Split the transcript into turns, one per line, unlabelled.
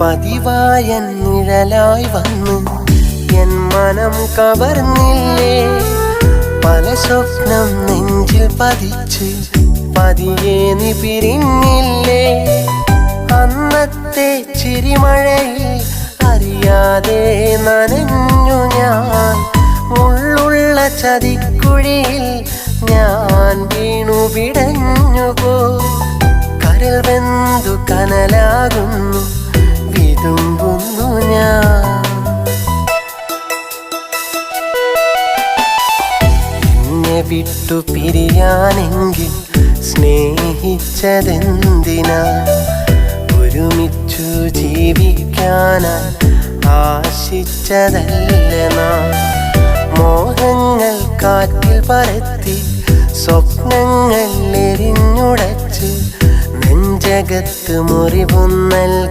പതിവായ നിഴലായി വന്ന് എൻ മനം കവർന്നില്ലേ. പല സ്വപ്നം നെഞ്ചിൽ പതിച്ച് പതിയെ നീ പിരിഞ്ഞില്ലേ. അന്നത്തെ ചിരിമഴയിൽ അറിയാതെ നനഞ്ഞു ഞാൻ. മുള്ളുള്ള ചതിക്കുഴിയിൽ ഞാൻ വീണു പിടഞ്ഞുപോ. കരൽ വെന്തു കനലാകുന്നു വിതുമ്പുന്നു ഞാൻ. എന്നെ വിട്ടു പിരിയാനെങ്കിൽ സ്നേഹിച്ചതെന്തിനാ. ഒരുമിച്ചു ജീവിക്കാനായി ആശിച്ചതല്ലേ നാം. മോഹങ്ങൾ കാറ്റിൽ പരത്തി സ്വപ്നങ്ങൾ എരിഞ്ഞുടച്ച് നെഞ്ചകത്ത് മുറിവുന്നൽ